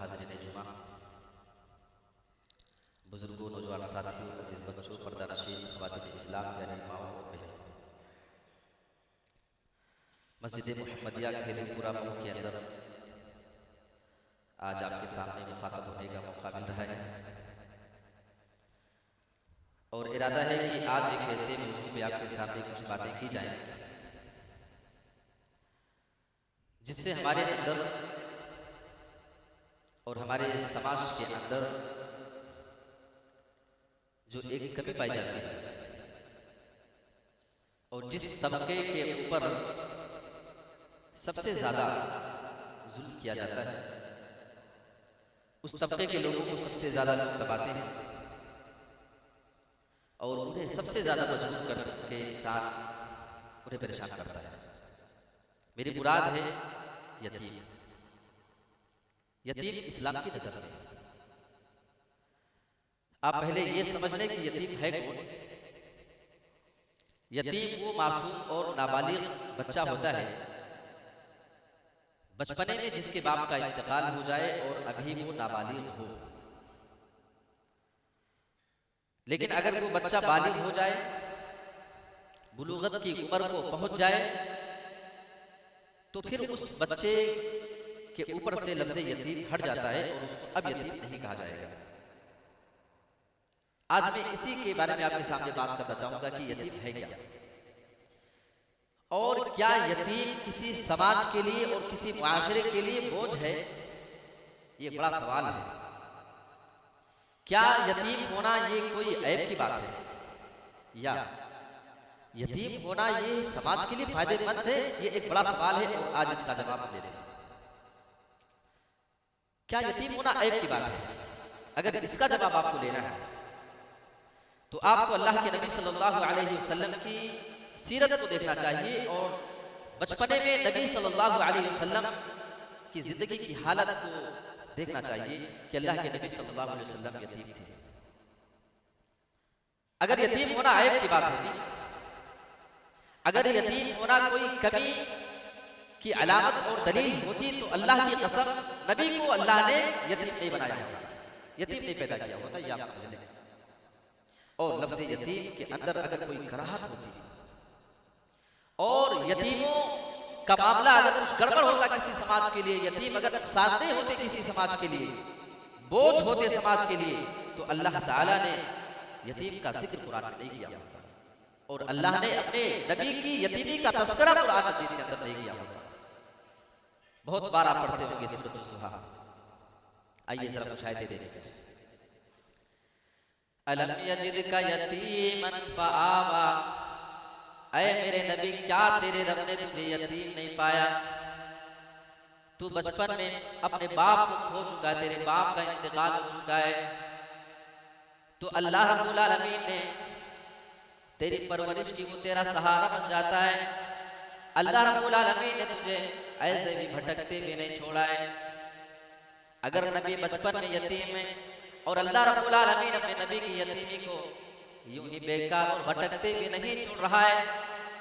हाज़रीन जुमा बुजुर्गों नौजवान साथियों अज़ीज़ बच्चों पर्दा नशीन ख़वातीन इस्लाम यानी माओ और बहनों मस्जिद मुहम्मदिया खेलपुरा मऊ के अंदर आज आपके सामने मुखातब होने का मौका मिल रहा है और इरादा है कि आज एक ऐसे मौजू पे आपके सामने कुछ बातें की जाएं जिससे हमारे अंदर और हमारे समाज के अंदर जो एक कमी पाई जाती है और जिस तबके के ऊपर सबसे ज्यादा जुल्म किया जाता है उस तबके के लोगों को सबसे ज्यादा लोग दबाते हैं और उन्हें सबसे ज्यादा मजबूर करके साथ उन्हें परेशान करता है। मेरी मुराद है यतीम। यतीम इस्लाम की नज़र में आप पहले ये समझ लें कि यतीम है कौन। यतीम वो मासूम और नाबालिग बच्चा होता है बचपने में जिसके बाप का इंतकाल हो जाए और अभी वो नाबालिग हो, लेकिन अगर वो बच्चा बालिग हो जाए, बुलूगत की उम्र को पहुंच जाए, तो फिर उस बच्चे के ऊपर से लफ्ज़ यतीम हट जाता है और उसको अब यतीम नहीं कहा जाएगा। आज मैं इसी के बारे में आपके सामने बात करना चाहूंगा कि यतीम है क्या और क्या यतीम किसी समाज के लिए और किसी मुआशरे के लिए बोझ है। ये बड़ा सवाल है। क्या यतीम होना ये कोई ऐब की बात है या यतीम होना ये समाज के लिए फायदेमंद है? ये एक बड़ा सवाल है और आज इसका जवाब हम देते हैं। क्या यतीम होना ऐब की बात है? अगर इसका जवाब आपको लेना है तो आपको अल्लाह के नबी सल्लल्लाहु अलैहि वसल्लम की सीरत को देखना चाहिए और बचपने में नबी सल्लल्लाहु अलैहि वसल्लम की जिंदगी की हालत को देखना चाहिए कि अल्लाह के नबी सल्लल्लाहु अलैहि वसल्लम यतीम थे। अगर यतीम होना ऐब की बात होती अगर यतीम होना कोई कमी की अलामत और दलील होती तो अल्लाह की कसम नबी को अल्लाह ने यतीम नहीं बनाया होता, यतीम नहीं पैदा किया होता, ये आप समझ लें। और लफ्ज़ यतीम के अंदर अगर कोई कराहत होती और यतीमों का मामला अगर कुछ गड़बड़ होता किसी समाज के लिए, यतीम अगर सादे होते किसी समाज के लिए, बोझ होते समाज के लिए, तो अल्लाह ताला ने यतीम का जिक्र कुरान में नहीं किया होता और अल्लाह ने अपने नबी की यतीमी का तस्करा कुरान मजीद के अंदर नहीं किया होता। बहुत बार आप पढ़ते होंगे सूरत अज़-ज़ुहा। आइए जरा कुछ आयतें देखते हैं। अलम यजिदका यतीमन फआवा, ऐ मेरे नबी क्या तेरे रब ने तुझे यतीम नहीं पाया? तू बचपन में अपने बाप को खो चुका है, तेरे बाप का इंतकाल हो चुका है, तो अल्लाह रब्बुल आलमीन ने तेरी परवरिश की, वो तेरा सहारा बन जाता है। अल्लाह रब्बुल आलमीन ने तुझे ऐसे भी भटकते भी नहीं छोड़ा है। अगर नबी बचपन में यतीम है और अल्लाह रब्बुल आलमीन अपने नबी की यतीमी को यूं ही बेकार और भटकते भी नहीं छोड़ रहा है,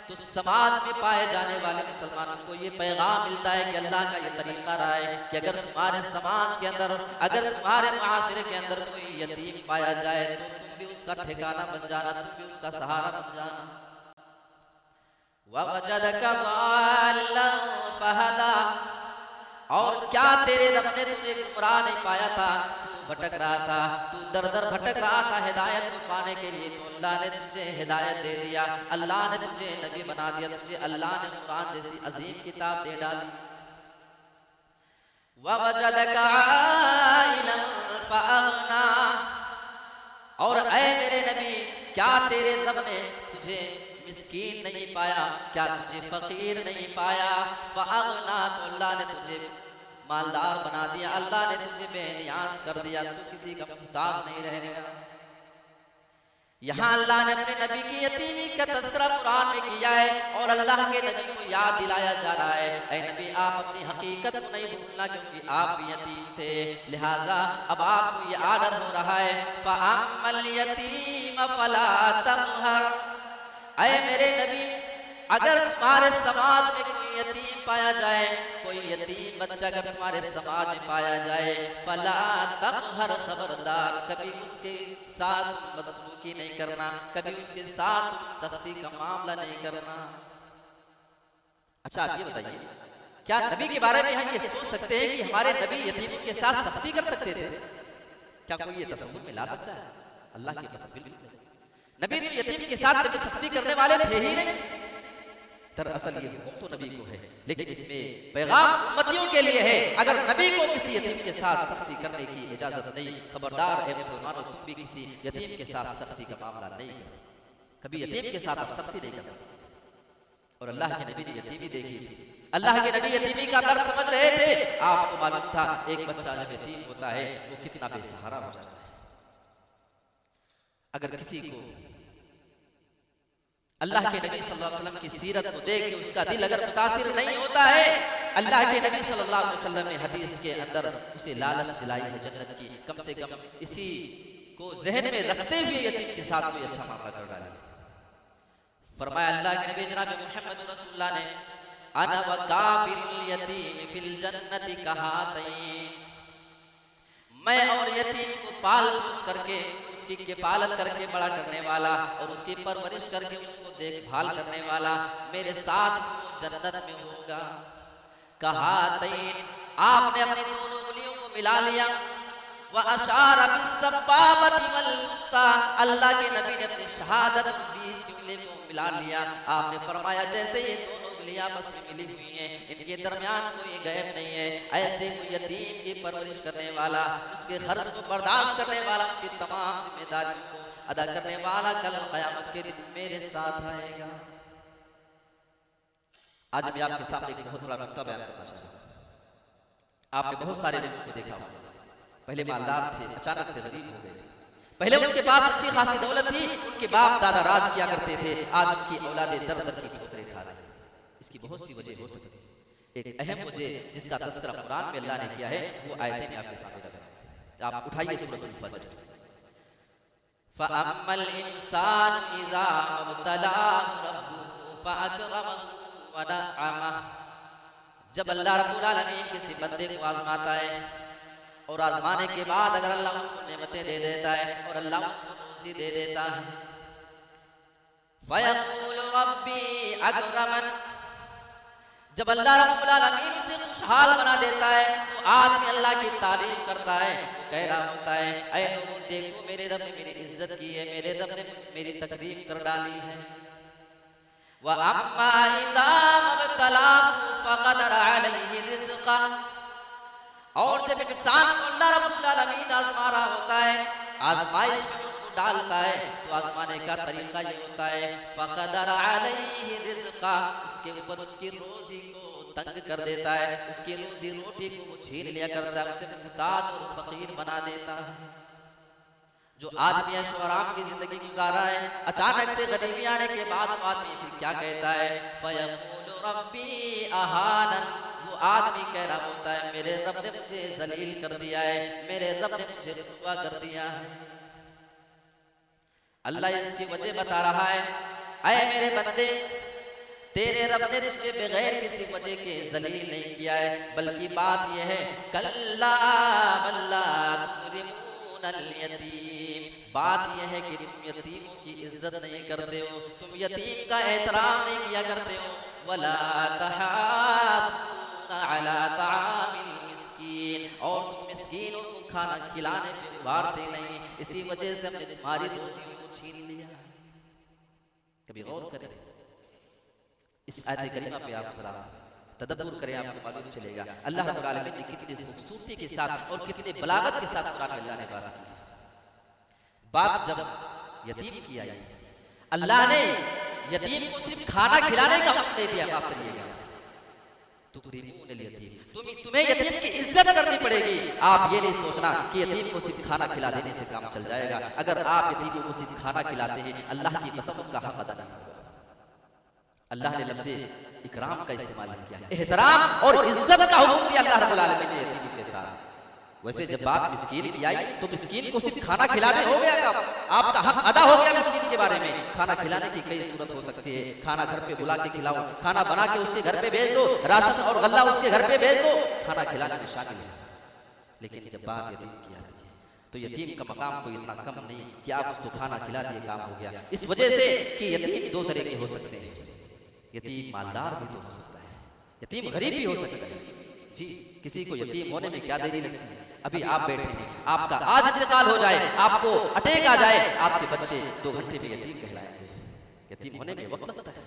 तो समाज में पाए जाने वाले मुसलमानों को ये पैगाम मिलता है कि अल्लाह का ये तरीका रहा है कि अगर तुम्हारे समाज के अंदर, अगर तुम्हारे मुआशरे के अंदर कोई यतीम पाया जाए तो तुम भी उसका ठिकाना बन जाना, तुम भी उसका सहारा बन जाना। ववजदका ज़ाल्लन फहदा, और क्या तेरे रब ने तुझे गुमराह नहीं पाया था, भटक रहा था, तू दर दर भटक रहा था हिदायत को पाने के लिए, तो अल्लाह ने तुझे हिदायत दे दिया, अल्लाह ने तुझे नबी बना दिया, तुझे अल्लाह ने कुरान जैसी अजीम किताब दे डाली। ववजदका आइलन फअगना, और ऐ मेरे नबी क्या तेरे रब ने तुझे मिस्कीन नहीं पाया, क्या तुझे फकीर नहीं पाया? फअगना, तो अल्लाह ने तुझे मालदार बना दिया, अल्लाह ने तुझे बेनियाज कर दिया, तू किसी का मुहताज नहीं रह गया। यहाँ अल्लाह ने अपने नबी की यतीमी का तज़किरा कुरान में किया है और अल्लाह के नबी को याद दिलाया जा रहा है, ऐ नबी आप अपनी हकीकत को नहीं भूलना, क्योंकि आप भी यतीम थे, लिहाजा अब आपको ये आर्डर हो रहा है, फ़अम्मल यतीम फला तक़हर, ऐ मेरे नबी अगर तुम्हारे समाज में कोई यतीम पाया जाए, कोई यतीम बच्चा अगर तुम्हारे समाज में पाया जाए, फला तक़हर, खबरदार कभी उसके साथ बदसलूकी नहीं करना, कभी उसके साथ सख्ती का मामला नहीं करना। अच्छा आप ये बताइए, क्या नबी के बारे में हम ये सोच सकते हैं कि हमारे नबी यतीमों के साथ सख्ती कर सकते थे? क्या कोई ये तसव्वुर में ला सकता है? अल्लाह की कसम बिल्कुल नहीं। नबी तो यतीम के साथ कभी सख्ती करने वाले थे ही नहीं। दरअसल ये हुक्म तो नबी को है, लेकिन इसमें पैगाम उम्मतियों के लिए है, अगर नबी को किसी यतीम के साथ सख्ती करने की इजाजत नहीं, खबरदार है मुसलमानों, तुम भी किसी यतीम के साथ सख्ती का मामला नहीं करो, कभी यतीम के साथ आप सख्ती नहीं कर सकते। और अल्लाह के नबी ने यतीमी देखी थी, अल्लाह के नबी यतीमी का दर्द समझ रहे थे। आपको मालूम था एक बच्चा जब यतीम होता है वो कितना बेसहारा हो जाता है। अगर किसी को अल्लाह के नबी सल्लल्लाहु अलैहि वसल्लम की सीरत को देख के उसका दिल अगर मुतासिर नहीं होता है, अल्लाह के नबी सल्लल्लाहु अलैहि वसल्लम ने हदीस के अंदर उसे लालच दिलाई है जन्नत की, कम से कम इसी को ज़हन में रखते हुए यतीम के साथ कोई अच्छा मामला कर डाले। फरमाया अल्लाह के नबी जनाब मुहम्मद रसूलुल्लाह ने, अना व काफिरुल यतीम फिल जन्नति कहातैन, मैं और यतीम को पाल पोस करके उसकी किफालत करके बड़ा करने वाला और उसकी परवरिश करके उसको देखभाल करने वाला मेरे साथ जन्नत में होगा। कहातैन, आपने अपनी दोनों उंगलियों को मिला लिया, व अशारा बिस्सबाबति वल वुस्ता, अल्लाह के नबी ने अपनी शहादत और बीच की उंगली को मिला लिया। आपने फरमाया जैसे ये दोनों उंगलियां आपस में मिली हुई हैं, इनके दरमियान कोई गैप नहीं है, ऐसे कोई यतीम की परवरिश करने वाला, उसके खर्च को बर्दाश्त करने वाला, उसकी तमाम जिम्मेदारियों को अदा करने वाला कल क़यामत के दिन मेरे साथ आएगा। आज मैं आपके सामने एक बहुत बड़ा नुक्ता बयान करना चाहता हूं। आपने बहुत सारे लोगों को देखा होगा, पहले मालदार थे, अचानक से गरीब हो गए, पहले उनके पास अच्छी खासी दौलत थी, उनके बाप दादा राज किया करते थे, आज उनकी औलादें दर दर की ठोकरें खा रही। इसकी बहुत सी वजह हो सकती है। एक अहम वजह जिसका तज़किरा कुरान में अल्लाह ने किया है वो आयतें मैं आपके सामने रख रहा हूं। आप उठाइए सूरह फजर, फअम्मल इंसान इज़ा मब्तलाहु रब्बुहु फअकरमहु व नअमह। जब अल्लाह रब्बुल आलमीन किसी बंदे को आजमाता है और आजमाने के बाद अगर अल्लाह उसको नेमतें दे देता है और अल्लाह उसको रोज़ी दे देता है, फयक़ूलु रब्बी अकरमन, जब अल्लाह रब्बुल आलमीन उसे खुशहाल बना देता है तो आदमी अल्लाह की तारीफ करता है, वो कह रहा होता है ऐ लोगों देखो मेरे रब ने मेरी इज्जत की है, मेरे रब ने मेरी तकरीम कर डाली है। व अम्मा इज़ा मब्तलाहु फ़क़दर अलैहि रिज़्क़ा, और जब इंसान को अल्लाह रब्बुल आलमीन आज़मा रहा होता है, आज़माइश में उसको डालता है, तो आज़माने का तरीका ये होता है फ़क़दर अलैहि रिज़्क़ा, उसके ऊपर उसकी रोज़ी को तंग कर देता है, उसकी रोज़ी रोटी को वो छीन लिया करता है, उसे मुहताज और फ़कीर बना देता है। जो आदमी ऐशो आराम की जिंदगी गुजारा है, अचानक से गरीबी आने के बाद वो आदमी फिर क्या कहता है, फयक़ूलु रब्बी अहानन, वो आदमी कह रहा होता है मेरे रब ने मुझे जलील कर दिया है, मेरे रब ने मुझे रुसवा कर दिया है। अल्लाह इसकी वजह बता रहा है, ऐ मेरे बंदे तेरे रब ने तुझे बगैर किसी वजह के जलील नहीं किया है, बल्कि बात यह है कल्ला बल्ला तुकरिमूनल यतीम, बात यह है कि तुम यतीमों की इज्जत नहीं करते हो, तुम यतीम का एहतराम नहीं किया करते हो। वला तहादूना अला तामिल मिस्कीन, और तुम मिस्कीनों को खाना खिलाने पे उभारते नहीं, इसी वजह से हमने तुम्हारी रोजी को छीन लिया। कभी गौर करें इस आयत करीमा पे, आप जरा तदब्बुर करें, आपको मालूम चलेगा अल्लाह रब्बुल आलमीन ने कितनी खूबसूरती के साथ और कितने बलागत के साथ कुरान में अल्लाह ने बात की। बात जब यतीम की आई, अल्लाह ने यतीम को सिर्फ खाना खिलाने का हुक्म नहीं दिया, माफ करिएगा, तुकरिमूनल यतीम, तुम्हें यतीम की इज्जत करनी पड़ेगी। आप ये नहीं सोचना कि यतीम को सिर्फ खाना खिला देने से काम चल जाएगा। अगर आप यतीमों को सिर्फ खाना खिलाते हैं, अल्लाह की कसम का हक अदा नहीं होगा। अल्लाह ने लफ्ज़ इकराम का इस्तेमाल किया है, एहतराम और इज्जत का हुक्म दिया अल्लाह रब्बुल आलमीन ने यतीम के साथ। वैसे जब बात मिस्कीन की आई तो मिस्कीन को सिर्फ खाना खिलाने हो गया काम, आपका हक अदा हो गया मिस्कीन के बारे में। खाना खिलाने की कई सूरत हो सकती है, खाना घर पे बुला के खिलाओ, खाना बना के उसके घर पे भेज दो, राशन और गल्ला उसके घर पे भेज दो, खाना खिलाने में शामिल है। लेकिन जब बात यतीम की आती है तो यतीम का मकाम कोई इतना कम नहीं कि आप उसको खाना खिला दिए काम हो गया। इस वजह से कि यतीम दो तरह के हो सकते हैं, यतीम मालदार भी तो हो सकता है, यतीम गरीब भी हो सकता है। जी, किसी को यतीम होने में क्या देरी लगती है। अभी आप बैठे हैं, आपका आज इंतकाल हो जाए, आपको अटैक आ जाए, आपके बच्चे 2 घंटे में यतीम कहलाएंगे। यतीम होने में वक्त लगता है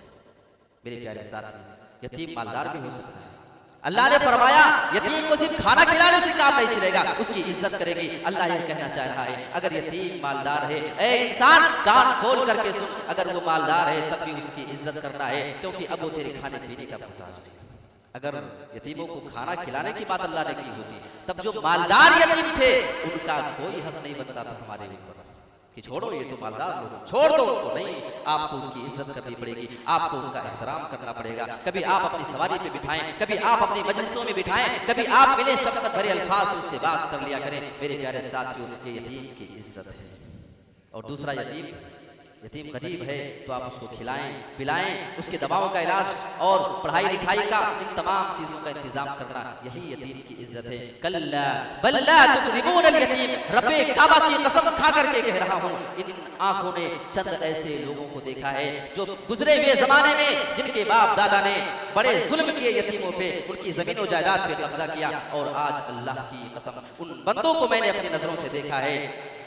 मेरे प्यारे साथी, यतीम मालदार भी हो सकता है। अल्लाह ने फरमाया यतीम को सिर्फ खाना खिलाने से काम नहीं चलेगा, उसकी इज्जत करेगी। अल्लाह यह कहना चाह रहा है अगर यतीम मालदार है, ए इंसान कान खोल करके सुन, अगर वो मालदार है तब भी उसकी इज्जत करना है, क्योंकि अब वो तेरे खाने पीने का मोहताज है। अगर यतीमों को खाना खिलाने की बात अल्लाह ने की होती तब जो मालदार यतीम थे उनका कोई हक नहीं बनता था हमारे ऊपर कि छोड़ो ये तो मालदार लोग, छोड़ दो उनको। नहीं, आपको उनकी इज्जत करनी पड़ेगी, आपको उनका एहतराम करना पड़ेगा। कभी आप अपनी सवारी पे बिठाएं, कभी आप अपनी मजलिसों में बिठाएं, कभी आप मिले शफकत भरे अल्फाज से उससे बात कर लिया करें। मेरे प्यारे साथियों, ये यतीम की इज्जत है। और दूसरा, यतीम गरीब है तो आप उसको खिलाएं पिलाएं, उसके दवाओं का इलाज और पढ़ाई लिखाई का, इन तमाम चीजों का इंतजाम करना, यही यतीम की इज्जत है। कल्ला बल्ला तुकरिमूनल यतीम, रब्बे काबा की कसम खा करके कह रहा हूँ, इन आंखों ने चंद ऐसे लोगों को देखा है जो गुजरे हुए जमाने में जिनके बाप दादा ने बड़े जुल्म किए यतीमों पे, उनकी जमीन और जायदाद पे कब्जा किया, और आज अल्लाह की कसम उन बंदों को मैंने अपनी नजरों से देखा है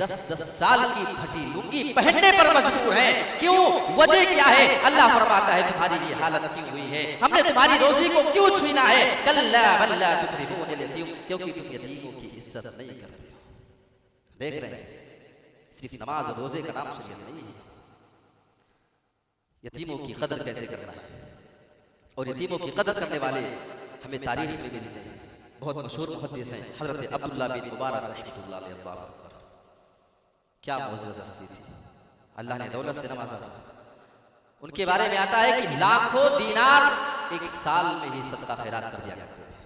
10-10 साल की फटी लुंगी पहनने पर मजबूर है। क्यों? वजह क्या है? अल्लाह फरमाता है तुम्हारी ये हालत क्यों हुई है, हमने तुम्हारी रोजी को क्यों छीना है। कल्ला बल्ला तुकरिमूनल यतीम, क्योंकि तुम यतीमों की इज्जत नहीं करते हो। देख रहे हैं, सिर्फ नमाज और रोजे का नाम शरीयत नहीं है, यतीमों की कदर कैसे करना है। और यतीमों की कदर करने वाले हमें तारीख में मिलते हैं। बहुत मशहूर मुहद्दिस हैं हजरत अब्दुल्लाह बिन मुबारक रहमतुल्लाह अलैह। क्या मुअज़्ज़ज़ हस्ती थी, अल्लाह ने दौलत से नवाजा था। उनके बारे में आता है कि लाखों दीनार एक साल में ही सदका खैरात कर दिया करते थे।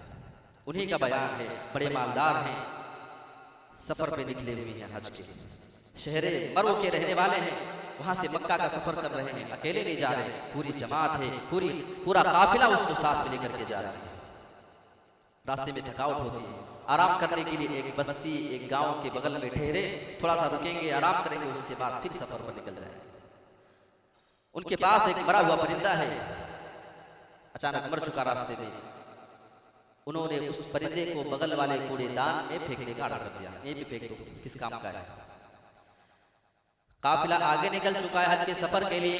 उन्हीं का बयान है, बड़े मालदार हैं, सफर पे निकले हुए हैं, हज के शहरे मरो के रहने वाले हैं, वहां से मक्का का सफर कर रहे हैं, अकेले नहीं जा रहे, पूरी जमात है, पूरा काफिला उसको साथ में लेकर के जा रहा है। रास्ते में थकावट होती है, आराम करने के लिए एक बस्ती, एक गांव के बगल में ठहरे, थोड़ा सा रुकेंगे, आराम करेंगे, उसके बाद फिर सफर पर निकल जाएंगे। उनके पास एक मरा हुआ परिंदा है, अचानक मर चुका रास्ते में। उन्होंने उस परिंदे को बगल वाले कूड़ेदान में फेंकने का ऑर्डर कर दिया, ये भी फेंक दो, किस काम का है। काफिला आगे निकल चुका है हज के सफर के लिए।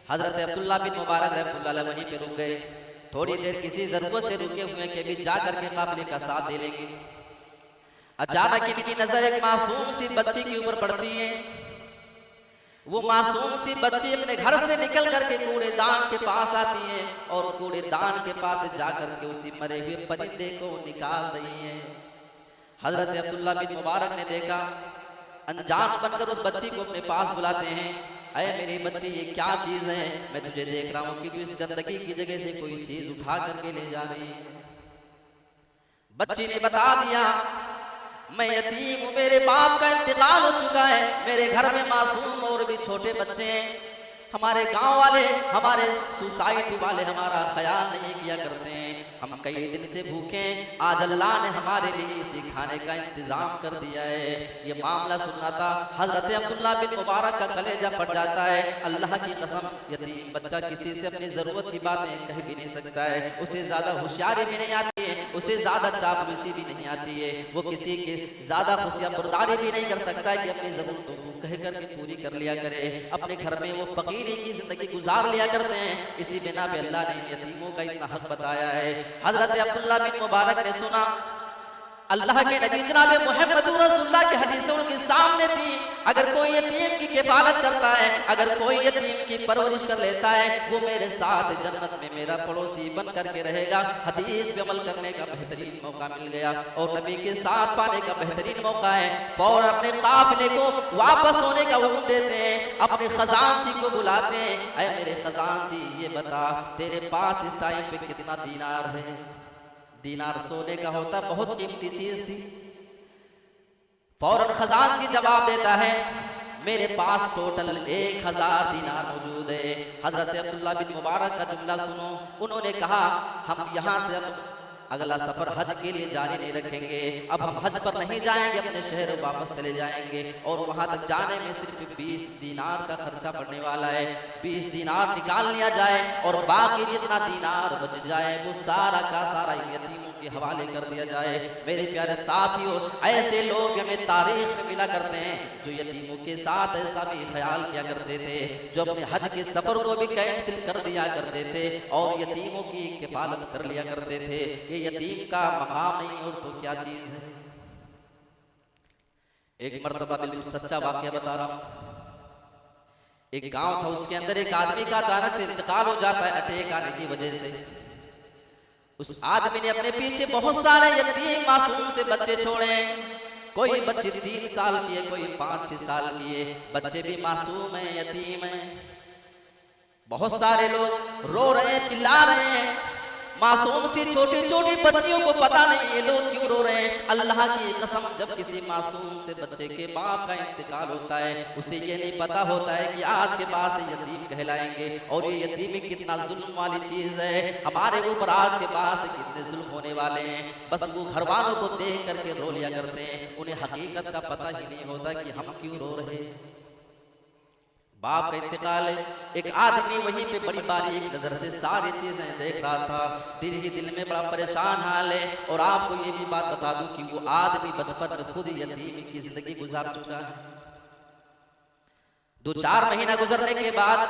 हजरत अब्दुल्ला बिन मुबारक रहमतुल्लाह अलैह वहीं पे रुक गए। थोड़ी देर किसी जरूरत से रुके हुए के भी जा करके काफिले का साथ दे लेंगे। अचानक इनकी नजर एक मासूम सी बच्ची के ऊपर पड़ती है। वो मासूम सी बच्ची अपने घर से निकल करके कूड़ेदान के पास आती है और कूड़ेदान के पास जाकर के उसी मरे हुए परिंदे को निकाल रही है। हजरत अब्दुल्ला बिन मुबारक ने देखा, अनजान बनकर उस बच्ची को अपने पास बुलाते हैं। अरे मेरी बच्ची, ये क्या चीज है? मैं तुझे देख रहा हूँ कि तू इस गंदगी की जगह से कोई चीज उठा करके ले जा रही है। बच्ची ने बता दिया, मैं यतीम हूँ, मेरे बाप का इंतकाल हो चुका है, मेरे घर में मासूम और भी छोटे बच्चे हैं। हमारे गांव वाले, हमारे सोसाइटी वाले हमारा ख्याल नहीं किया करते हैं। हम कई दिन से भूखे, आज अल्लाह ने हमारे लिए इसी खाने का इंतजाम कर दिया है। ये मामला सुनना था, हजरत अब्दुल्ला बिन मुबारक का कलेजा फट जाता है। अल्लाह की कसम, यतीम बच्चा किसी से अपनी जरूरत की बातें कह भी नहीं सकता है। उसे ज्यादा होशियारी भी नहीं आती है, उसे ज्यादा चापलूसी भी नहीं आती है। वो किसी के ज्यादा खुशियां बर्दारी भी नहीं कर सकता है कि अपनी जरूरतों को कह करके पूरी कर लिया करे। अपने घर में वो फकीरी की जिंदगी गुजार लिया करते हैं। इसी बिना पे अल्लाह ने यतीमों का इतना हक बताया है। हजरत अब्दुल्ला बिन मुबारक ने सुना, अल्लाह के नबी जनाब मोहम्मद रसूलुल्लाह की हदीसें उनके सामने थी। अगर कोई यतीम की किफालत करता है, अगर कोई यतीम की परवरिश कर लेता है, वो मेरे साथ जन्नत में मेरा पड़ोसी बन करके रहेगा। हदीस पे अमल करने का बेहतरीन मौका मिल गया और नबी के साथ पाने का बेहतरीन मौका है। फौरन अपने काफिले को वापस होने का हुक्म देते हैं, अपने खजांची को बुलाते हैं। ऐ मेरे खजांची, ये बता तेरे पास इस टाइम पे कितना दीनार है? दीनार सोने का होता, बहुत कीमती चीज थी। फौरन खजांची जवाब देता है, मेरे पास टोटल 1000 दीनार मौजूद है। हजरत अब्दुल्ला बिन मुबारक का जुमला सुनो। उन्होंने कहा, हम यहाँ से अब अगला सफर हज के लिए जारी नहीं रखेंगे। अब हम हज पर नहीं जाएंगे, अपने शहर वापस चले जाएंगे और वहां तक जाने में सिर्फ 20 दीनार का खर्चा पड़ने वाला है। 20 दीनार निकाल लिया जाए और बाकी जितना दीनार बच जाए वो सारा का सारा यतीमों के हवाले कर दिया जाए। मेरे प्यारे साथियों, ऐसे लोग हमें तारीख में मिला करते हैं जो यतीमों के साथ ऐसा भी ख्याल किया करते थे, जो अपने हज के सफर को भी कैंसिल कर दिया करते थे और यतीमों की किफालत कर लिया करते थे। यतीम का मकाम नहीं और तो क्या चीज है। एक मर्तबा बिल्कुल सच्चा वाकया बता रहा हूं। एक गांव था, उसके अंदर एक आदमी का अचानक से इंतकाल हो जाता है अटैक आने की वजह से। उस आदमी ने अपने पीछे बहुत सारे यतीम मासूम से बच्चे छोड़े। कोई बच्चे 3 साल की है, कोई 5-6 साल की है, बच्चे भी मासूम है, यतीम है। बहुत सारे लोग रो रहे हैं, चिल्ला रहे हैं। मासूम सी छोटी छोटी बच्चियों को पता नहीं ये लोग क्यों रो रहे हैं। अल्लाह की कसम, जब किसी मासूम से बच्चे के बाप का इंतकाल होता है, उसे ये नहीं पता होता है कि आज के बाद से यतीम कहलाएंगे और ये यतीमी कितना जुल्म वाली चीज है। हमारे ऊपर आज के बाद से कितने जुल्म होने वाले हैं। बस वो घर वालों को देख करके रो लिया करते हैं, उन्हें हकीकत का पता ही नहीं होता कि हम क्यों रो रहे हैं। बाप का इंतकाल है। एक आदमी वहीं पे बड़ी बारीक नजर से सारी चीजें देख रहा था। दिल ही दिल में बड़ा परेशान हाल है। और आपको ये भी बात बता दूं कि वो आदमी बचपन में खुद यतीम की जिंदगी गुजार चुका है। 2-4 महीना गुजरने के बाद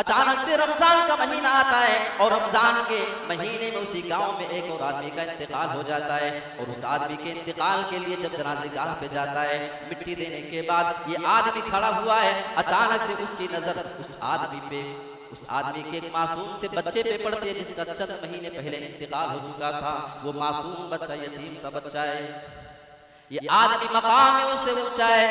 अचानक से रमजान का महीना आता है और रमजान के महीने में उसी गांव में एक और आदमी का इंतकाल हो जाता है। और उस आदमी के इंतकाल के लिए जब जनाज़ेगाह पे जाता है, मिट्टी देने के बाद ये आदमी खड़ा हुआ है। अचानक से उसकी नजर उस आदमी के एक मासूम से बच्चे पे पड़ती है जिसका चंद महीने पहले इंतकाल हो चुका था। वो मासूम बच्चा, यतीम सा बच्चा है। ये आदमी मकाम में उससे ऊंचा है।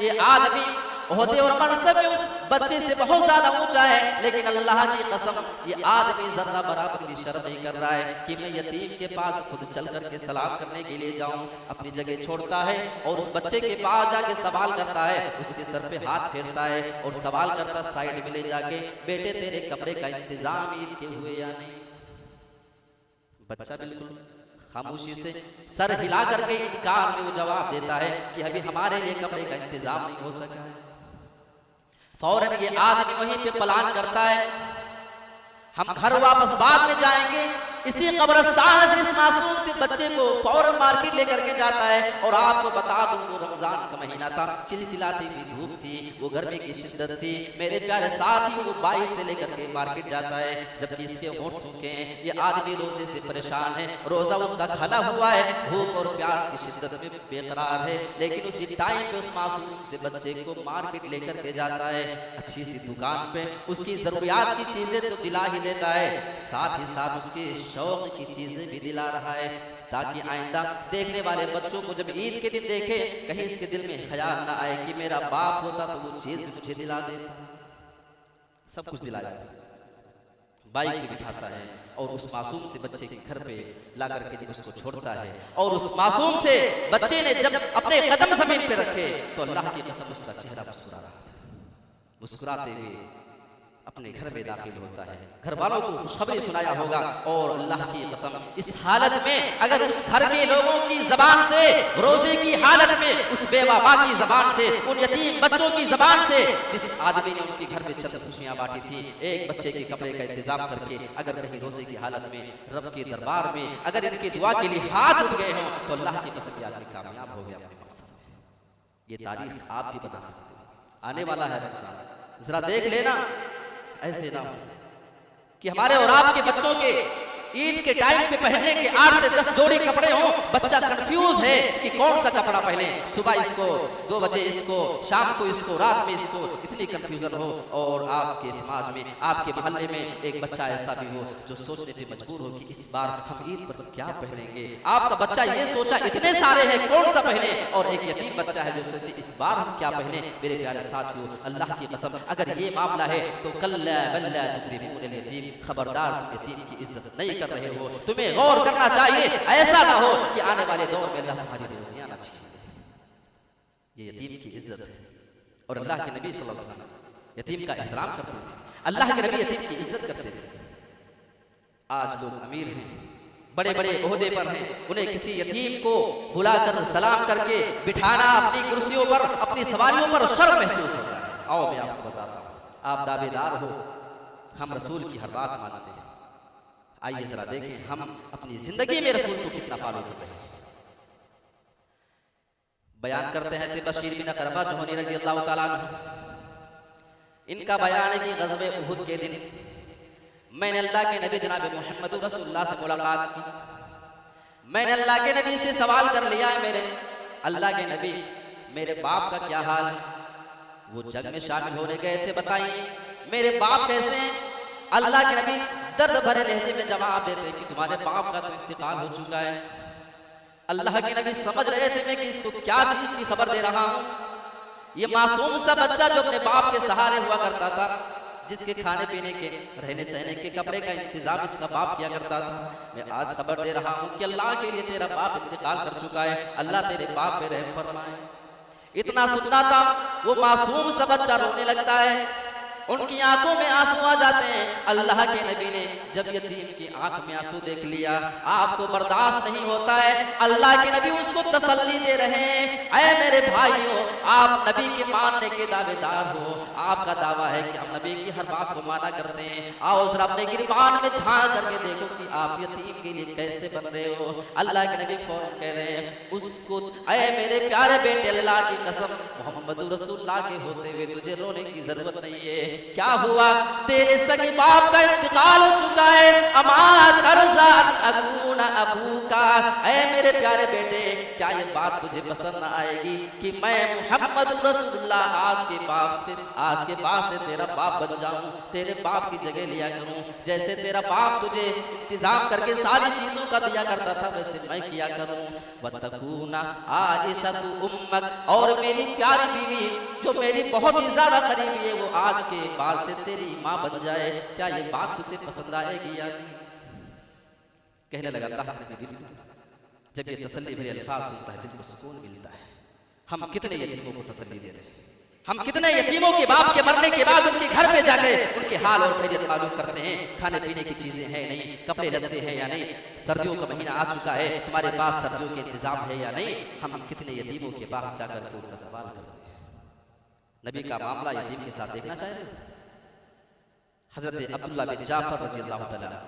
ये आदमी ओहदे और मनसब में उस बच्चे से बहुत ज्यादा ऊंचा है, लेकिन अल्लाह की कसम ये आदमी जरा बराबर भी शर्म नहीं कर रहा है कि मैं यतीम के पास खुद चल करके सलाम करने के लिए जाऊं। अपनी जगह छोड़ता है और उस बच्चे के पास जाके सवाल करता है, उसके सर पे हाथ फेरता है और सवाल करता साइड में ले जाके, बेटे तेरे कपड़े का इंतजाम ईद के हुए या नहीं? बच्चा बिल्कुल खामोशी से सर हिला करके इनकार में वो जवाब देता है कि अभी हमारे लिए कपड़े का इंतजाम नहीं हो सका है। फौरन ये आदमी वहीं पे प्लान करता है, हम घर वापस बाद में जाएंगे। इसी कब्रिस्तान से इस मासूम से बच्चे को फौरन मार्केट लेकर के जाता है। और आपको बता दूं वो रमजान का महीना था, चिलचिलाती हुई धूप थी, वो गर्मी की शिद्दत थी। मेरे प्यारे साथी वो बाइक से लेकर के मार्केट जाता है, जबकि इसके होंठ सूखे हैं। ये आदमी रोजे से परेशान है, रोजा उसका खला हुआ है, भूख और प्यास की शिद्दत में बेकरार है, लेकिन उसी टाइम पे उस मासूम से बच्चे को मार्केट लेकर के जाता है। अच्छी सी दुकान पे उसकी जरूरियात की चीजें तो दिला ही देता है, साथ ही साथ उसके शौक की चीजें भी दिला रहा है, ताकि आइंदा देखने वाले बच्चों को जब ईद के दिन देखे कहीं इसके दिल में ख्याल ना आए कि मेरा बाप होता तो वो चीज मुझे दिला देता। सब कुछ दिलाया, बाइक भी बिठाता है और उस मासूम से बच्चे के घर पे ला करके जब उसको छोड़ता है और उस मासूम से बच्चे ने जब अपने कदम जमीन पे रखे तो अल्लाह की कसम उसका चेहरा मुस्कुरा रहा था। मुस्कुराते हुए अपने घर में दाखिल होता है, घर वालों को खुशखबरी सुनाया होगा। और अल्लाह की कसम इस हालत में अगर उस घर के लोगों की जबान से, रोजे की हालत में उस बेवा माँ की जबान से, उन यतीम बच्चों की जबान से, जिस आदमी ने उनके घर में चंद खुशियां बांटी थी, एक बच्चे के कपड़े का इंतजाम करके, अगर कहीं रोजे की हालत में रब के दरबार में अगर इनकी दुआ के लिए हाथ उठ गए हों तो अल्लाह की कसम आदमी कामयाब हो गया अपने मकसद में। ये तारीख आप भी बना सकते हैं। आने वाला है रमजान, जरा देख लेना ऐसे ना हो कि हमारे और आपके बच्चों के ईद के टाइम पे पहनने के 8 से 10 जोड़ी कपड़े हों, बच्चा कंफ्यूज है कि कौन सा कपड़ा पहने, सुबह इसको, 2 बजे इसको, शाम को इसको, रात में इसको, इतनी कंफ्यूजन हो। और आपके समाज में, आपके मोहल्ले में एक बच्चा ऐसा भी हो जो सोचने पे मजबूर हो कि इस बार हम ईद पर क्या पहनेंगे। आपका बच्चा ये सोचा इतने सारे हैं कौन सा पहने, और एक यतीम बच्चा है जो सोचे इस बार हम क्या पहने। मेरे प्यारे साथियों, अल्लाह की कसम अगर ये मामला है तो कल्ला बल्ला तुकरिमूनल यतीम, खबरदार यतीम की इज्जत नहीं कर रहे हो। तुम्हें गौर करना चाहिए, ऐसा ना हो कि आने वाले दौर में अल्लाह तुम्हारी रोजियां ना छीन ले। ये यतीम की इज्जत है और अल्लाह के नबी सल्लल्लाहु अलैहि वसल्लम यतीम का एहतराम करते थे, अल्लाह के नबी यतीम की इज्जत करते थे। आज लोग अमीर हैं, बड़े बड़े ओहदे पर हैं, उन्हें किसी यतीम को बुलाकर सलाम करके बिठाना अपनी कुर्सियों पर, अपनी सवारियों पर शर्म महसूस होता है। आओ मैं आपको बताता हूँ, आप दावेदार हो हम रसूल की हर बात मानते हैं, आइए जरा देखें हम अपनी जिंदगी में रसूल को कितना फॉलो कर रहे हैं। बयान करते हैं बशीर बिन करबा जुहनी रजी अल्लाह ताला अन्हु, इनका बयान है कि ग़ज़वे उहुद के दिन मैंने अल्लाह के नबी जनाब मोहम्मद रसूलुल्लाह से मुलाकात की। मैंने अल्लाह के नबी से सवाल कर लिया है, मेरे अल्लाह के नबी मेरे बाप का क्या हाल है? वो जंग में शामिल होने गए थे, बताइए मेरे बाप कैसे हैं? अल्लाह के नबी दर्द भरे लहजे में जवाब देते कि तुम्हारे बाप का तो इंतकाल हो चुका है। अल्लाह के नबी समझ रहे थे मैं कि इसको क्या चीज की खबर दे रहा हूँ। ये मासूम सा बच्चा जो अपने बाप के सहारे हुआ करता था, जिसके खाने पीने के, रहने सहने के, कपड़े का इंतजाम इसका बाप किया करता था, मैं आज खबर दे रहा हूँ कि अल्लाह के लिए तेरा बाप इंतकाल कर चुका है, अल्लाह तेरे बाप पे रहम फरमाए। इतना सुनना था, वो मासूम सा बच्चा रोने लगता है, उनकी आंखों में आंसू आ जाते हैं। अल्लाह के नबी ने जब यतीम की आंख में आंसू देख लिया, आपको बर्दाश्त नहीं होता है, अल्लाह के नबी उसको तसल्ली दे रहे हैं, ऐ मेरे भाइयों आप नबी के मानने के दावेदार हो, आपका दावा है कि हम नबी की हर बात को माना करते हैं, आओ जरा अपने गिरबान में झांक करके देखो कि आप यतीम के लिए कैसे बन रहे हो। अल्लाह के नबी फौरन कह रहे हैं उसको, ऐ मेरे प्यारे बेटे अल्लाह की कसम मोहम्मद रसूलुल्लाह के होते हुए तुझे रोने की जरूरत नहीं है। क्या हुआ? तेरे सगे बाप का इंतकाल हो चुका है। अमा करजा अकून अबूका, ऐ मेरे प्यारे बेटे क्या ये बात तुझे पसंद न आएगी कि मैं मुहम्मद रसूलुल्लाह आज के बाद से तेरा बाप बन जाऊं, तेरे बाप की जगह लिया करूं। जैसे तेरा बाप तुझे इंतजाम करके सारी चीजों का दिया करता था वैसे मैं किया करूं। वतकूना आयशा उम्मक, और मेरी प्यारी बीवी जो मेरी बहुत ही ज्यादा करीबी है वो आज के बाद से तेरी माँ बन जाए। क्या ये बात तुझे पसंद आएगी या नहीं? कहने लगा अल्लाह के नबी, जब ये तसल्ली भरे अल्फाज सुनता है दिल को सुकून मिलता है। हम कितने यतीमों को तसल्ली दे रहे हैं, हम कितने यतीमों के बाप के मरने के बाद उनके घर पे जाके उनके हाल और खैरियत मालूम करते हैं। खाने पीने की चीजें हैं नहीं, कपड़े लगते हैं या नहीं, सर्दियों का महीना आ चुका है तुम्हारे पास सर्दियों के इंतजाम है या नहीं। हम कितने यतीमों के पास जाकर उनका सवाल करते हैं। नबी का मामला यतीम के साथ देखना चाहिए। हजरत अब्दुल्लाह बिन जाफर रज़ी अल्लाह तआला,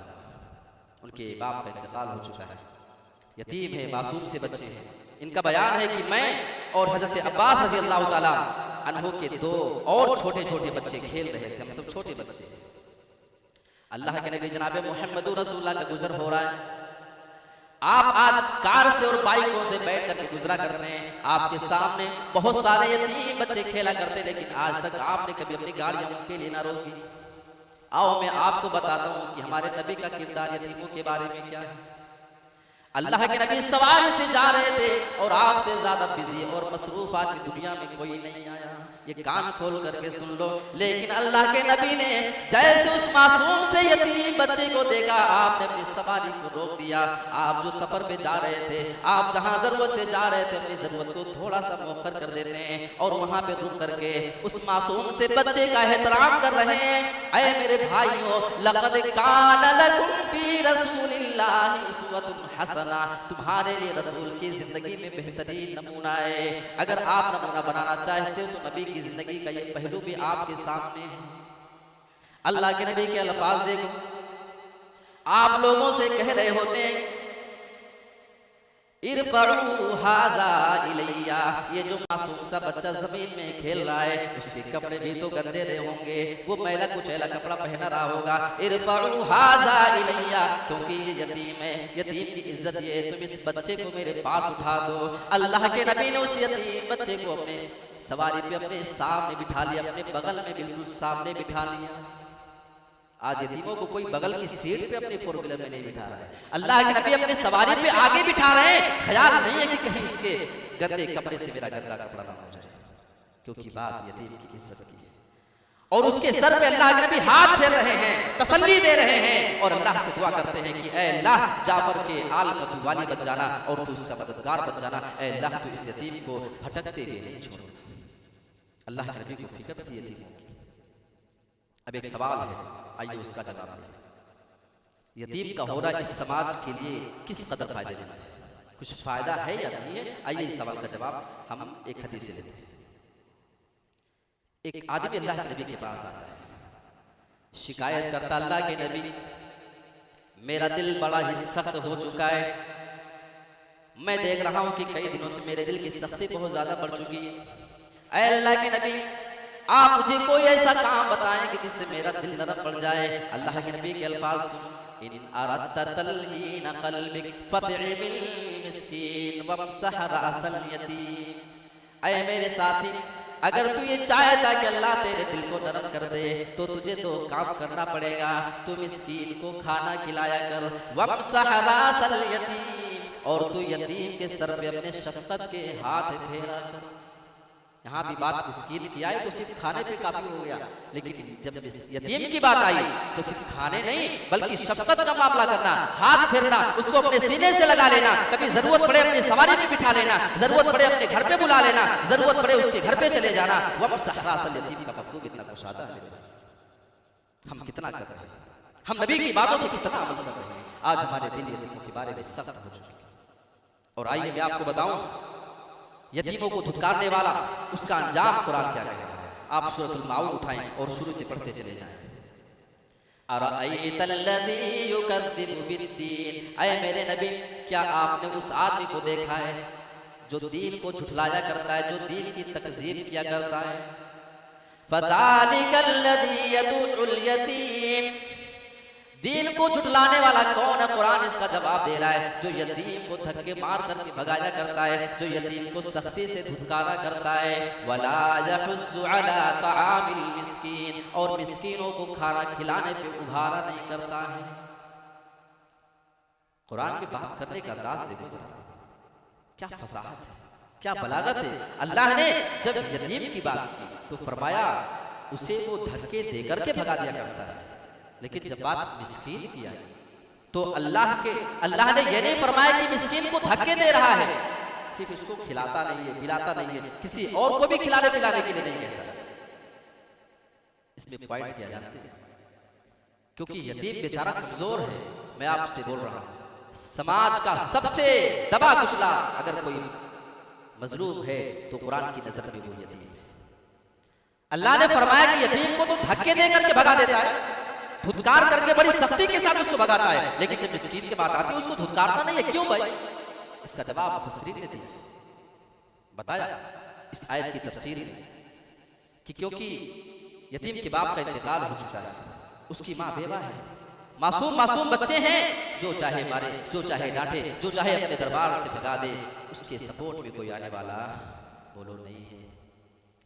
उनके बाप का इंतकाल हो चुका है, यतीम है, मासूम से बच्चे हैं। इनका बयान है कि मैं और हजरत अब्बास रज़ी अल्लाह तआला अन्हु के 2 और छोटे छोटे बच्चे खेल रहे थे, हम सब छोटे बच्चे। अल्लाह के नबी जनाब मुहम्मद रसूलुल्लाह का गुजर हो रहा है। आप आज कार से और बाइकों से बैठ करके गुजरा करते हैं, आपके सामने बहुत सारे यतीम बच्चे खेला करते हैं, लेकिन आज तक आपने कभी अपनी गाड़ियां उनके लिए ना रोकी। आओ मैं आपको बताता हूँ कि हमारे नबी का किरदार यतीमों के बारे में क्या है। अल्लाह के नबी सवारी से जा रहे थे और आपसे ज्यादा बिजी और मसरूफ आज की दुनिया में कोई नहीं आया। ये कान खोल करके सुन लो। लेकिन अल्लाह के नबी ने जैसे उस मासूम से यतीम बच्चे को देखा, आपने अपनी सवारी को रोक दिया। आप जो सफर पे जा रहे थे, आप जहाँ जरूरत से जा रहे थे, अपनी जरूरत को थोड़ा सा मौखर कर देते हैं और वहाँ पे रुक करके उस मासूम से बच्चे का एहतराम कर रहे हैं। ऐ मेरे भाइयों, लक़द कान लकुम फी रसूलिल्लाहि उस्वतुन हसना, तुम्हारे लिए रसूल की जिंदगी में बेहतरीन नमूना है। अगर आप नमूना बनाना चाहते हो तो नबी की जिंदगी का ये पहलू भी आपके सामने है। अल्लाह के नबी के अल्फाज देखो, आप लोगों से कह रहे होते हैं इरफअू हाज़ा इलैया, ये जो मासूम सा बच्चा जमीन में खेल रहा है उसके कपड़े भी तो गंदे रहे होंगे, वो मैला कुचैला कपड़ा पहना रहा होगा। इरफअू हाज़ा इलैया, क्योंकि ये यतीम है, यतीम की इज्जत ये है, तुम इस बच्चे को मेरे पास उठा दो। अल्लाह के नबी ने उस यतीम बच्चे को अपने सवारी पे अपने सामने बिठा लिया, अपने बगल में बिल्कुल सामने बिठा लिया। आज यतीमों को कोई बगल की सीट पे अपनी 4 व्हीलर में नहीं बिठा रहा है। अल्लाह के नबी अपनी सवारी पे आगे बिठा रहे हैं। ख्याल नहीं है कि कहीं इसके गंदे कपड़े से मेरा गंदा कपड़ा ना हो जाए, क्योंकि बात यतीम की इज्जत की है। और उसके सर पे अल्लाह के नबी हाथ फेर रहे हैं, तसल्ली दे रहे हैं और अल्लाह से दुआ करते हैं कि ऐ अल्लाह, जाफर के आल का तू वाली बन जाना और तू उसका मददगार बन जाना। ऐ अल्लाह, तू इस यतीम को भटकते हुए नहीं छोड़। अल्लाह के नबी को फिक्र थी यतीमों की। अब एक सवाल है, आइए उसका जवाब दें। यतीम का होना इस समाज के लिए किस कदर फायदेमंद है, कुछ फायदा है या नहीं है? आइए इस सवाल का जवाब हम एक हदीस से लेते हैं। एक आदमी अल्लाह के नबी के पास आता है, शिकायत करता, अल्लाह के नबी मेरा दिल बड़ा ही सख्त हो चुका है, मैं देख रहा हूं कि कई दिनों से मेरे दिल की सख्ती बहुत ज्यादा बढ़ चुकी है। ऐ अल्लाह के नबी, आप मुझे कोई ऐसा काम बताएं कि जिससे मेरा दिल नरम पड़ जाए। अल्लाह के नबी के अल्फाज, इन अरदत तलहीन क़ल्बिक फतइमिल मिस्कीन वमसह रअसल यतीम। ऐ मेरे साथी, अगर तू ये चाहता कि अल्लाह तेरे दिल को नरम कर दे तो तुझे तो काम करना पड़ेगा। तू मिस्कीन को खाना खिलाया कर, वमसह रअसल यतीम, और तू यतीम के सर पे अपने शफकत के हाथ फेरा कर। यहाँ भी बात मिस्कीन की आई तो सिर्फ खाने पे काफी हो गया, लेकिन जब यतीम की बात आई तो सिर्फ खाने नहीं बल्कि शफकत का मामला करना, हाथ फेरना, उसको अपने सीने से लगा लेना, कभी जरूरत पड़े अपनी सवारी में बिठा लेना, जरूरत पड़े अपने घर पे बुला लेना, जरूरत पड़े उसके घर पे चले जाना। वमसह रअसल यतीम का मफहूम इतना कुशादा है। हम कितना कर रहे हैं, हम नबी की बातों पर कितना अमल कर रहे हैं। आज हमारे दिल यतीमों के बारे में सख्त हो चुके हैं। और आइए मैं आपको बताऊं, यतीमों को धुतकारने वाला उसका अंजाम कुरान क्या कह रहा है। आप सूरतुल माऊन उठाएं और शुरू से पढ़ते चले जाएं। अरअयतल्लज़ी युकज़्ज़िबु बिद्दीन, ऐ मेरे नबी, क्या आपने उस आदमी को देखा है जो दीन को झुठलाया करता है, जो दीन की तकज़ीब किया करता है। फज़ालिकल्लज़ी यदुउल यतीम, दीन को झुठलाने वाला कौन है? कुरान इसका जवाब दे रहा है, जो यतीम को धक्के मार करके भगाया करता है, जो यतीम को सख्ती से धुतकारा करता है। वला यहुस्सु अला तआमिल मिस्कीन, और मिस्कीनों को खाना खिलाने पे उभारा नहीं करता है। कुरान की बात करने का अंदाज देखो सर, क्या फसाहत है, क्या बलागत है। अल्लाह ने जब यतीम की बात की तो फरमाया उसे वो धक्के देकर के भगा दिया करता है, लेकिन जब बात मिस्कीन की आई तो अल्लाह ने ये नहीं फरमाया कि मिस्कीन को धक्के दे रहा है, सिर्फ उसको खिलाता नहीं है, पिलाता नहीं है, किसी और को भी खिलाने पिलाने के लिए नहीं कहता। इसमें पॉइंट किया जानते हैं, क्योंकि यतीम बेचारा कमजोर है। मैं आपसे बोल रहा हूं, समाज का सबसे दबा कुचला अगर कोई मजलूम है तो कुरान की नजर में वो यतीम है। अल्लाह ने फरमाया कि यतीम को तो धक्के दे करके भगा देता है, धुतकार करके बड़ी सख्ती के साथ उसको भगाता है, लेकिन जब मिस्कीन की बात आती है उसको धुतकारता नहीं है। क्यों भाई? इसका जवाब मुफस्सिरीन ने दिया, बताया इस आयत की तफसीर में कि क्योंकि यतीम के बाप का इंतकाल हो चुका है, उसकी माँ बेवा है, मासूम बच्चे हैं, जो चाहे मारे, जो चाहे डांटे, जो चाहे अपने दरबार से भगा दे, उसके सपोर्ट में कोई आने वाला बोलो नहीं है।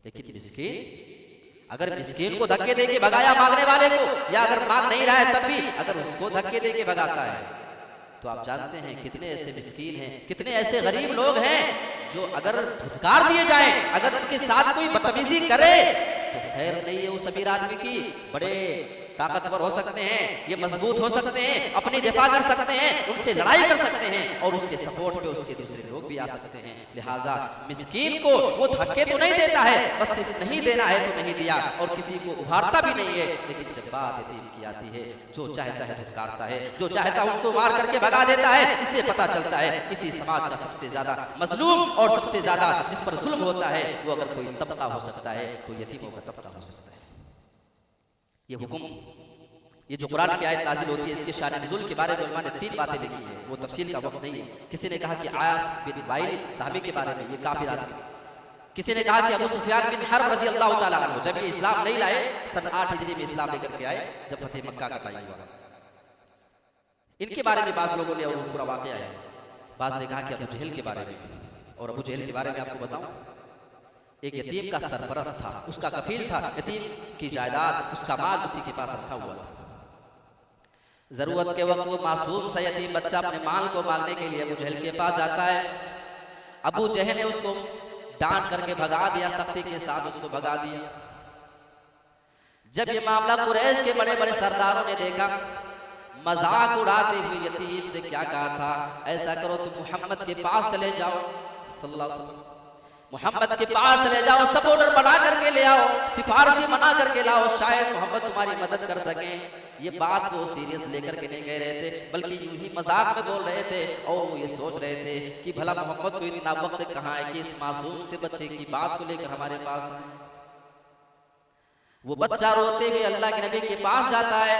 लेकिन मिस्कीन, अगर मिस्कीन को धक्के देके भगाया मांगने वाले को, या अगर मांग नहीं रहा है तब भी अगर उसको धक्के देके भगाता है, तो आप जानते हैं कितने ऐसे मिस्कीन हैं, कितने ऐसे गरीब लोग हैं जो अगर धुतकार दिए जाए, अगर उनके साथ कोई बदतमीजी करे तो खैर नहीं है उस अमीर आदमी की। बड़े ताकतवर हो सकते हैं, ये मजबूत हो सकते हैं, अपनी दिफा कर सकते हैं, उनसे लड़ाई कर सकते हैं, और उसके सपोर्ट पे उसके दूसरे लोग भी आ सकते हैं। लिहाजा मिस्कीन को वो धक्के तो नहीं देता है, बस सिर्फ नहीं देना है तो नहीं दिया, और किसी को उभारता भी नहीं है। लेकिन जब बात यतीम की आती है, जो चाहता है धुतकारता है, जो चाहता है उनको मार करके भगा देता है। इससे पता चलता है किसी समाज का सबसे ज्यादा मजलूम और सबसे ज्यादा जिस पर जुल्म होता है, वो अगर कोई तबका हो सकता है तो यतीमों का तबका हो सकता है। ये हुक्म, ये जो कुरान की आयत नाजिल होती है, इसके शान नुज़ूल के बारे में उन्होंने 3 बातें लिखी है, वो तफसील का वक्त नहीं है। किसी ने कहा कि आयास बिन वाइल साहबी के बारे में, ये काफिर आदमी। किसी ने कहा कि अबू सुफियान बिन हर्ब रज़ी अल्लाह ताला अन्हु, जब ये इस्लाम नहीं लाए, सन 8 हिजरी में इस्लाम लेकर के आए, जब फतेह मक्का का टाइम हुआ। इनके बारे में बाज़ लोगों ने, और पूरा वाक़या है, बाज़ ने कहा कि अबू जहल के बारे में। और अबू जहल के बारे में आपको बताऊं, एक यतीम का सरपरस्त था, उसका कफील था, यतीम की जायदाद, उसका माल उसी के पास रखा हुआ था। जरूरत के वक्त वो मासूम सा यतीम बच्चा अपने माल को मांगने के लिए अबू जहल के पास जाता है। अबू जहल ने उसको डांट करके भगा दिया, सख्ती के साथ उसको भगा दिया। जब ये मामला कुरैश के बड़े बड़े सरदारों ने देखा, मजाक उड़ाते हुए यतीम से क्या कहा था, ऐसा करो तुम मोहम्मद के पास चले जाओ सल्लल्लाहु अलैहि वसल्लम, मोहम्मद के पास चले जाओ, सपोर्टर बना करके ले आओ, सिफारिशी बना करके लाओ, शायद मोहम्मद तुम्हारी मदद कर सके। ये बात वो सीरियस लेकर के नहीं कह रहे थे, बल्कि यूं ही मजाक में बोल रहे थे, और वो ये सोच रहे थे कि भला मोहम्मद को इतना वक्त कहाँ है कि इस मासूम से बच्चे की बात को लेकर हमारे पास आए। वो बच्चा रोते हुए अल्लाह के नबी के पास जाता है।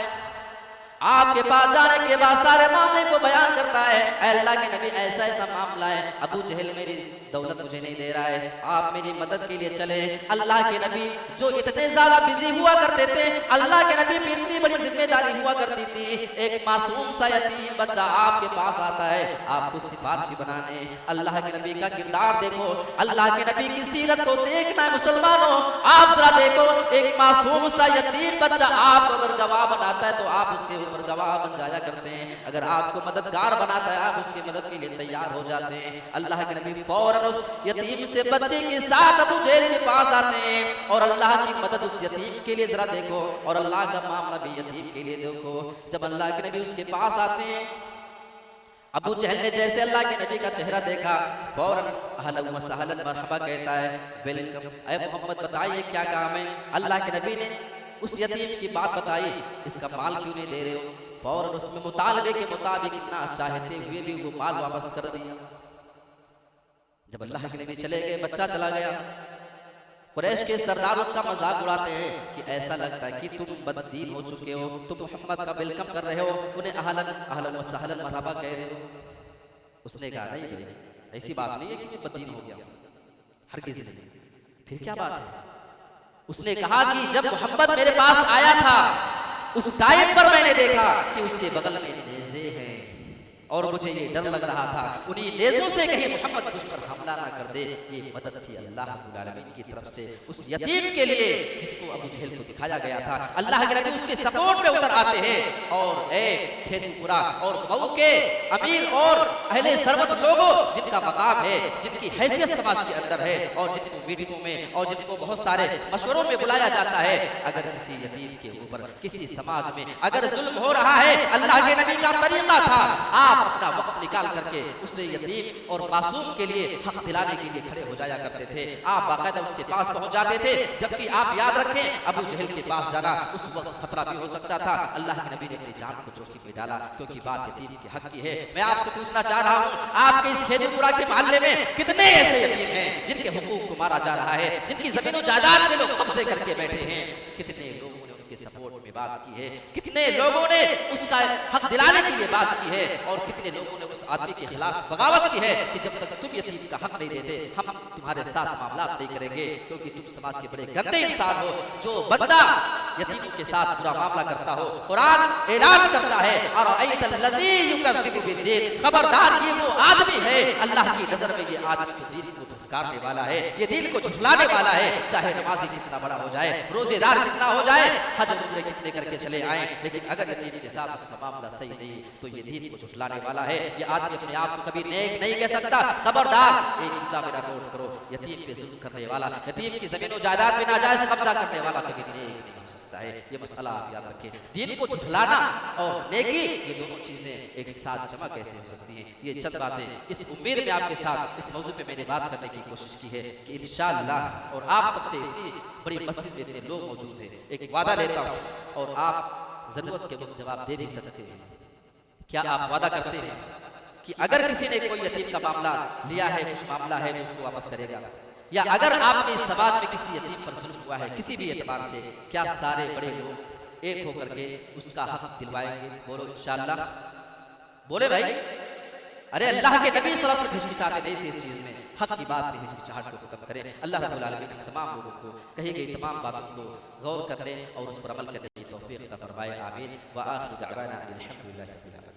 आपके पास जाने के बाद सारे मामले को बयान करता है, अल्लाह के नबी ऐसा ऐसा मामला है, अबू जहल मेरी दौलत मुझे नहीं दे रहा है, आप मेरी मदद के लिए चले। अल्लाह के नबी जो इतने ज्यादा बिजी हुआ करते थे, अल्लाह के नबी पे इतनी बड़ी जिम्मेदारी हुआ करती थी, एक मासूम सा यतीम बच्चा आपके पास आता है आपको सिफारिशी बनाने। अल्लाह के नबी का किरदार देखो, अल्लाह के नबी की सीरत को देखना मुसलमानों, आप जरा देखो, एक मासूम सा यतीम बच्चा आपको अगर गवाह बनाता है तो आप उसके ऊपर गवाह बन जाया करते हैं, अगर आपको मददगार बनाता है आप उसकी मदद के लिए तैयार हो जाते हैं। अल्लाह के नबी फौरन उस यतीम से बच्चे के साथ अबू जहल के पास आते हैं, और अल्लाह की मदद उस यतीम के लिए जरा देखो, और अल्लाह का मामला भी यतीम के लिए देखो। जब अल्लाह के नबी उसके पास आते हैं, अबू जहल ने जैसे अल्लाह के नबी का चेहरा देखा, फौरन अहलन व सहलन मरहबा कहता है, वेलकम, ऐ मोहम्मद बताइए क्या काम है। अल्लाह के नबी ने उस यतीम की बात बताई, इसका माल क्यों नहीं दे रहे हो। फौरन उसमें मुतालबे के मुताबिक इतना चाहते हुए भी वो माल वापस कर दिया। जब अल्लाह के नबी चले गए, बच्चा चला गया, कुरैश के सरदार उसका मजाक उड़ाते हैं कि ऐसा लगता है कि तुम बददीन हो चुके हो, तुम मोहम्मद का वेलकम कर रहे हो, उन्हें अहलन अहलन व सहलन मरहबा कह रहे हो। उसने कहा नहीं भाई, ऐसी बात नहीं है कि मैं बददीन हो गया, हरगिज़ नहीं। फिर क्या बात है? उसने कहा कि जब मोहम्मद मेरे पास आया था, उस टाइम पर मैंने देखा कि उसके बगल में नेज़े हैं और मुझे ये डर लग रहा था उन्हीं नेज़ों से कहीं मोहम्मद मुझ पर हमला ना कर दे। ये मदद थी अल्लाह रब्बुल आलमीन की तरफ से उस यतीम के लिए जिसको अबू जहल को दिखाया गया था। अल्लाह के नबी उसके सपोर्ट में उतर आते हैं और एक खेतपुरा और मऊ के अमीर और अहले सरबत लोगों जिनका मकाम है, जिनकी हैसियत समाज के अंदर है और जिनको मीटिंगों में और जिनको बहुत सारे मशवरों में बुलाया जाता है, अगर किसी यतीम के ऊपर किसी समाज में अगर जुल्म हो रहा है, अल्लाह के नबी का तरीका था आप अपना वक्त निकाल करके उससे यतीम और मासूम के लिए हक दिलाने के लिए खड़े हो जाया करते थे। आप बाकायदा उसके पास पहुंच जाते थे। जबकि आप याद रखें अबू जहल के पास जाना उस वक्त खतरा भी हो सकता था। अल्लाह के नबी ने अपनी जान को जोखिम में डाला क्योंकि बात यतीम के हक की है। मैं आपसे पूछना चाह रहा हूँ, आपके इस खेतपुरा के मोहल्ले में कितने ऐसे यतीम हैं जिनके हुकूक को मारा जा रहा है, जिनकी जमीन जायदाद में लोग कब्जे करके बैठे हैं? कितने लोगों ने उनके सपोर्ट में बात की है, कितने लोगों ने उसका हक दिलाने के लिए बात की है और कितने लोगों ने उस आदमी के खिलाफ बगावत की है कि जब तक तुम यतीम का हक नहीं देते हम तुम्हारे साथ मामला नहीं करेंगे क्योंकि तुम समाज के बड़े गंदे इंसान हो। जो बंदा यतीमों के साथ बुरा मामला करता हो, कुरान ऐलान करता है और खबरदार ये वो आदमी है अल्लाह की नजर में ये आदमी तो दीन को धुतकारने वाला है, ये दीन को झुठलाने वाला है। चाहे नमाजी कितना बड़ा हो जाए, रोजेदार कितना हो जाए, हज उम्रे कितने करके चले आए, लेकिन अगर यतीम के साथ उसका मामला सही नहीं तो ये दीन को झुठलाने वाला है। ये आदमी अपने आप को कभी नेक नहीं कह सकता। खबरदार, एक जुमला मेरा नोट करो, यतीम पे जुल्म करने वाला, यतीम की जमीन और जायदाद में नाजायज कब्जा करने वाला कभी नेक नहीं हो सकता है। ये मसला आप याद रखें। दीन को झुठलाना और नेकी, ये दोनों चीजें एक साथ जमा कैसे हो सकती हैं? ये चंद बातें इस उम्मीद में आपके साथ इस मौजू पे मैंने बात करने की कोशिश की है कि इंशाअल्लाह, और आप सबसे इतनी बड़ी मस्जिद में इतने लोग मौजूद हैं, एक वादा लेता हूँ और आप जरूरत के वक्त जवाब दे भी सकते हैं। क्या आप वादा करते हैं कि अगर किसी ने कोई यतीम का मामला लिया है, कुछ मामला है, तो उसको वापस करेगा? या अगर आपके इस समाज में किसी यतीम पर जुल्म हुआ है किसी भी एतबार से, क्या सारे बड़े लोग एक होकर के उसका हक दिलवाएंगे? बोलो इंशाअल्लाह। बोले भाई। अरे अल्लाह के नबी सल्लल्लाहु अलैहि वसल्लम हिचकिचाते नहीं थे इस चीज में। हक की बात में हिचकिचाहट को खत्म करें। अल्लाह रब्बुल आलमीन तमाम लोगों को कही गई तमाम बातों को गौर करने और उस पर अमल करने की तौफीक अता फरमाए। आमीन। व आखिर दअवाना अनिल हम्दुलिल्लाहि रब्बिल आलमीन।